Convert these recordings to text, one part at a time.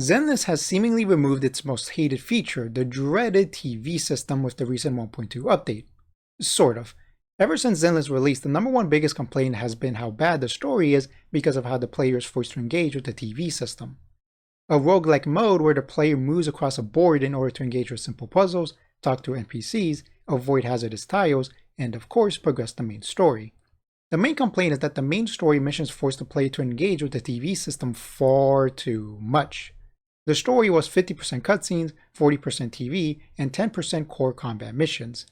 Zenless has seemingly removed its most hated feature, the dreaded TV system with the recent 1.2 update. Sort of. Ever since Zenless released, the number one biggest complaint has been how bad the story is because of how the player is forced to engage with the TV system. A roguelike mode where the player moves across a board in order to engage with simple puzzles, talk to NPCs, avoid hazardous tiles, and of course progress the main story. The main complaint is that the main story missions force the player to engage with the TV system far too much. The story was 50% cutscenes, 40% TV, and 10% core combat missions.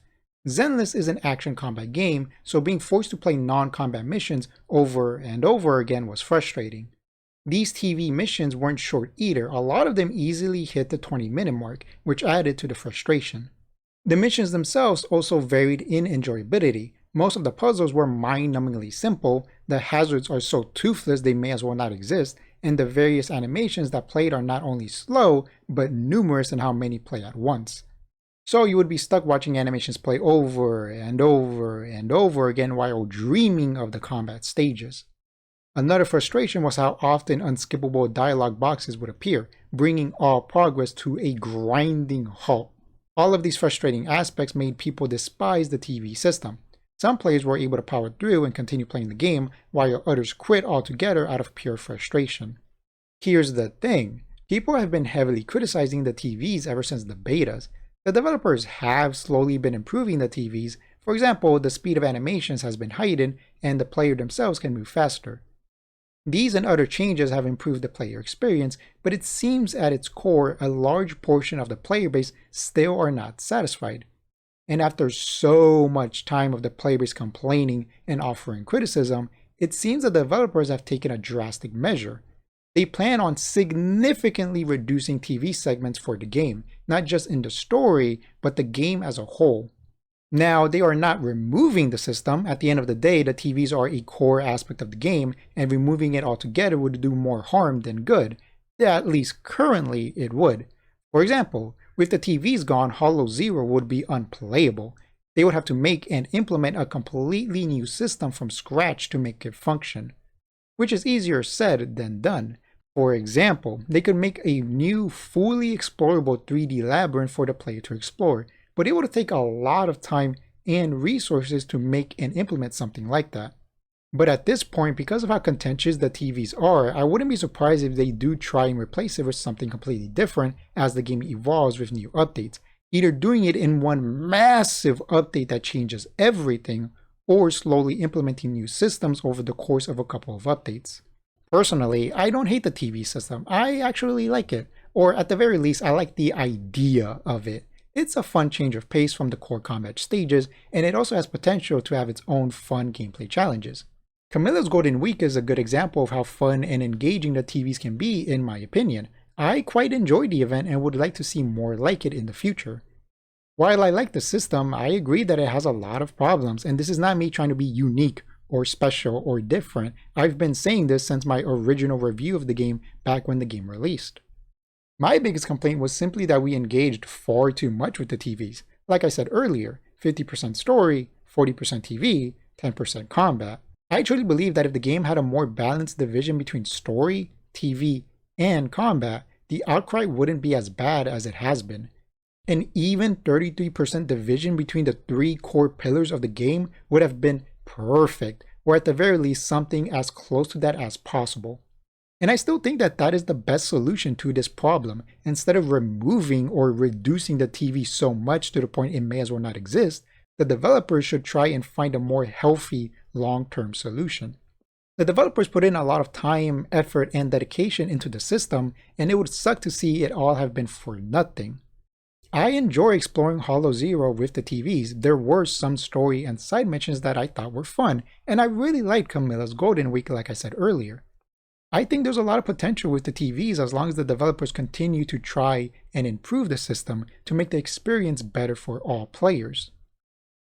Zenless is an action combat game, so being forced to play non-combat missions over and over again was frustrating. These TV missions weren't short either, a lot of them easily hit the 20-minute mark, which added to the frustration. The missions themselves also varied in enjoyability. Most of the puzzles were mind-numbingly simple, the hazards are so toothless they may as well not exist, and the various animations that played are not only slow, but numerous in how many play at once. So you would be stuck watching animations play over and over and over again while dreaming of the combat stages. Another frustration was how often unskippable dialogue boxes would appear, bringing all progress to a grinding halt. All of these frustrating aspects made people despise the TV system. Some players were able to power through and continue playing the game, while others quit altogether out of pure frustration. Here's the thing, people have been heavily criticizing the TVs ever since the betas. The developers have slowly been improving the TVs. For example, the speed of animations has been heightened and the player themselves can move faster. These and other changes have improved the player experience, but it seems at its core a large portion of the player base still are not satisfied. And after so much time of the player base complaining and offering criticism, it seems the developers have taken a drastic measure. They plan on significantly reducing TV segments for the game, not just in the story, but the game as a whole. Now, they are not removing the system. At the end of the day, the TVs are a core aspect of the game, and removing it altogether would do more harm than good. At least currently it would. For example, with the TVs gone, Hollow Zero would be unplayable. They would have to make and implement a completely new system from scratch to make it function, which is easier said than done. For example, they could make a new fully explorable 3D labyrinth for the player to explore, but it would take a lot of time and resources to make and implement something like that. But at this point, because of how contentious the TVs are, I wouldn't be surprised if they do try and replace it with something completely different as the game evolves with new updates, either doing it in one massive update that changes everything, or slowly implementing new systems over the course of a couple of updates. Personally, I don't hate the TV system, I actually like it, or at the very least I like the idea of it. It's a fun change of pace from the core combat stages, and it also has potential to have its own fun gameplay challenges. Camilla's Golden Week is a good example of how fun and engaging the TVs can be, in my opinion. I quite enjoyed the event and would like to see more like it in the future. While I like the system, I agree that it has a lot of problems, and this is not me trying to be unique or special or different. I've been saying this since my original review of the game back when the game released. My biggest complaint was simply that we engaged far too much with the TVs. Like I said earlier, 50% story, 40% TV, 10% combat. I truly believe that if the game had a more balanced division between story, TV, and combat, the outcry wouldn't be as bad as it has been. An even 33% division between the three core pillars of the game would have been perfect, or at the very least something as close to that as possible. And I still think that that is the best solution to this problem. Instead of removing or reducing the TV so much to the point it may as well not exist, the developers should try and find a more healthy long-term solution. The developers put in a lot of time, effort, and dedication into the system, and it would suck to see it all have been for nothing. I enjoy exploring Hollow Zero with the TVs. There were some story and side missions that I thought were fun, and I really liked Camilla's Golden Week like I said earlier. I think there's a lot of potential with the TVs as long as the developers continue to try and improve the system to make the experience better for all players.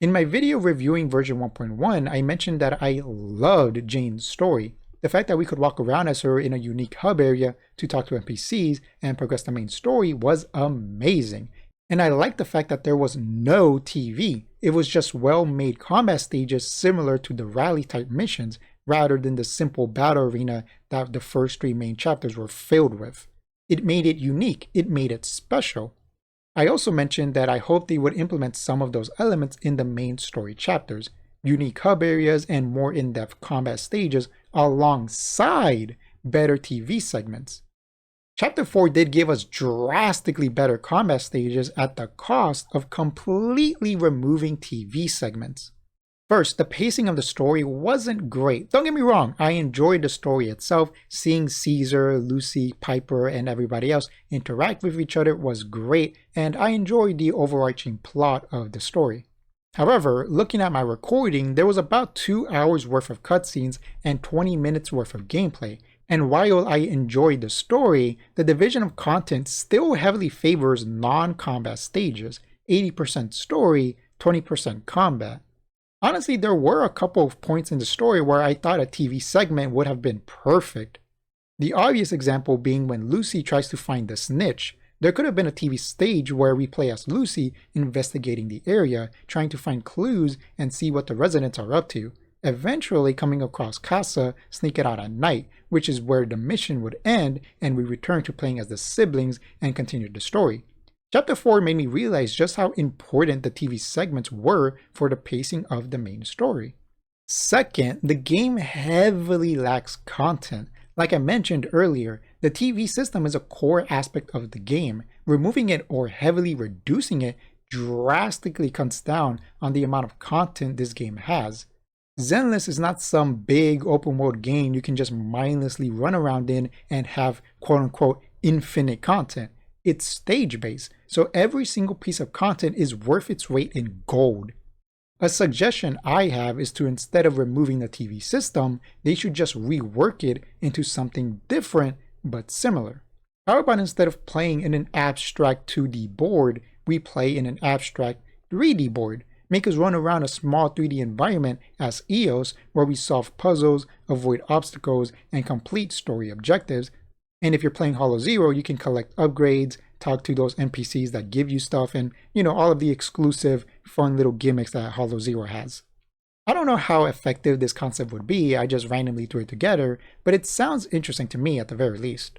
In my video reviewing version 1.1, I mentioned that I loved Jane's story. The fact that we could walk around as her in a unique hub area to talk to NPCs and progress the main story was amazing. And I liked the fact that there was no TV. It was just well-made combat stages similar to the rally type missions rather than the simple battle arena that the first three main chapters were filled with. It made it unique, it made it special. I also mentioned that I hoped they would implement some of those elements in the main story chapters, unique hub areas and more in-depth combat stages alongside better TV segments. Chapter 4 did give us drastically better combat stages at the cost of completely removing TV segments. First, the pacing of the story wasn't great. Don't get me wrong, I enjoyed the story itself. Seeing Caesar, Lucy, Piper, and everybody else interact with each other was great, and I enjoyed the overarching plot of the story. However, looking at my recording, there was about 2 hours worth of cutscenes and 20 minutes worth of gameplay. And while I enjoyed the story, the division of content still heavily favors non-combat stages, 80% story, 20% combat. Honestly, there were a couple of points in the story where I thought a TV segment would have been perfect. The obvious example being when Lucy tries to find the snitch. There could have been a TV stage where we play as Lucy investigating the area, trying to find clues and see what the residents are up to, eventually coming across Casa, sneak it out at night, which is where the mission would end and we return to playing as the siblings and continue the story. Chapter 4 made me realize just how important the TV segments were for the pacing of the main story. Second, the game heavily lacks content. Like I mentioned earlier, the TV system is a core aspect of the game. Removing it or heavily reducing it drastically cuts down on the amount of content this game has. Zenless is not some big open world game you can just mindlessly run around in and have quote-unquote infinite content. It's stage-based, so every single piece of content is worth its weight in gold. A suggestion I have is to, instead of removing the TV system, they should just rework it into something different but similar. How about instead of playing in an abstract 2D board, we play in an abstract 3D board? Make us run around a small 3D environment as EOS where we solve puzzles, avoid obstacles, and complete story objectives. And if you're playing Hollow Zero, you can collect upgrades, talk to those NPCs that give you stuff, and all of the exclusive fun little gimmicks that Hollow Zero has. I don't know how effective this concept would be, I just randomly threw it together, but it sounds interesting to me at the very least.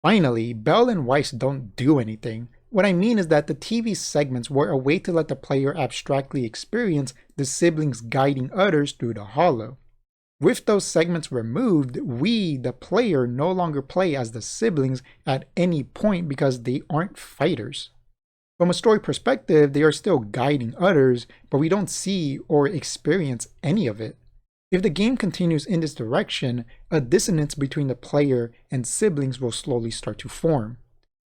Finally, Belle and Weiss don't do anything. What I mean is that the TV segments were a way to let the player abstractly experience the siblings guiding others through the Hollow. With those segments removed, we, the player, no longer play as the siblings at any point because they aren't fighters. From a story perspective, they are still guiding others, but we don't see or experience any of it. If the game continues in this direction, a dissonance between the player and siblings will slowly start to form.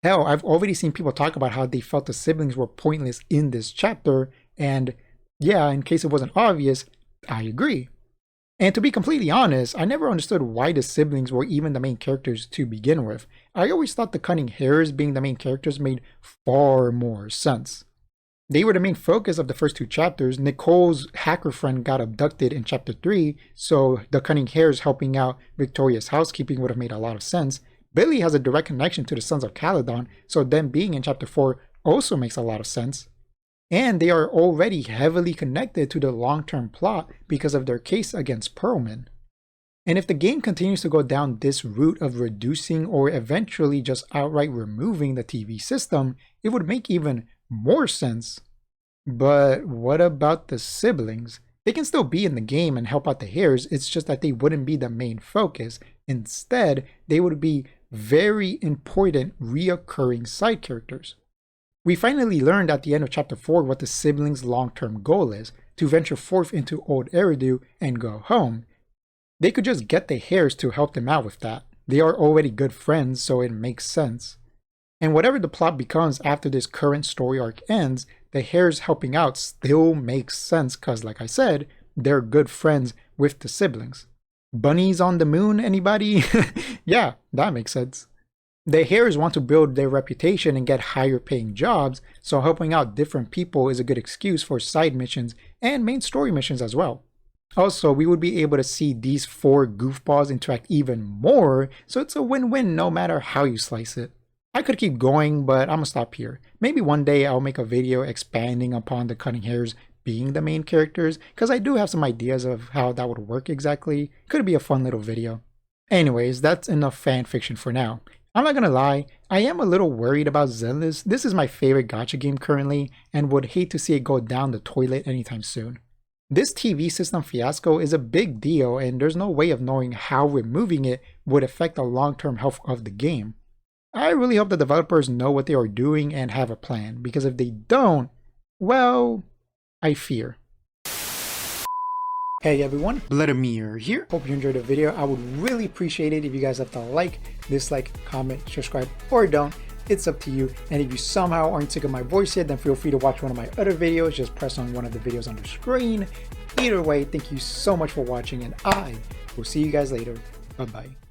Hell, I've already seen people talk about how they felt the siblings were pointless in this chapter, and yeah, in case it wasn't obvious, I agree. And to be completely honest, I never understood why the siblings were even the main characters to begin with. I always thought the Cunning Hares being the main characters made far more sense. They were the main focus of the first 2 chapters. Nicole's hacker friend got abducted in chapter 3, so the Cunning Hares helping out Victoria's housekeeping would have made a lot of sense. Billy has a direct connection to the Sons of Caledon, so them being in chapter 4 also makes a lot of sense. And they are already heavily connected to the long-term plot because of their case against Perlman. And if the game continues to go down this route of reducing or eventually just outright removing the TV system, it would make even more sense. But what about the siblings? They can still be in the game and help out the Hares, it's just that they wouldn't be the main focus. Instead, they would be very important reoccurring side characters. We finally learned at the end of chapter 4 what the siblings' long-term goal is, to venture forth into Old Eridu and go home. They could just get the Hares to help them out with that. They are already good friends, so it makes sense. And whatever the plot becomes after this current story arc ends, the Hares helping out still makes sense cause like I said, they're good friends with the siblings. Bunnies on the moon, anybody? Yeah, that makes sense. The Hares want to build their reputation and get higher paying jobs, so helping out different people is a good excuse for side missions and main story missions as well. Also, we would be able to see these 4 goofballs interact even more, so it's a win-win no matter how you slice it. I could keep going, but I'm gonna stop here. Maybe one day I'll make a video expanding upon the Cunning Hares being the main characters, because I do have some ideas of how that would work exactly. Could be a fun little video. Anyways, that's enough fan fiction for now. I'm not gonna lie, I am a little worried about Zenless. This is my favorite gacha game currently, and would hate to see it go down the toilet anytime soon. This TV system fiasco is a big deal, and there's no way of knowing how removing it would affect the long-term health of the game. I really hope the developers know what they are doing and have a plan, because if they don't, well, I fear. Hey everyone, Vladimir here. Hope you enjoyed the video. I would really appreciate it if you guys left a like, dislike, comment, subscribe, or don't. It's up to you. And if you somehow aren't sick of my voice yet, then feel free to watch one of my other videos. Just press on one of the videos on the screen. Either way, thank you so much for watching, and I will see you guys later. Bye-bye.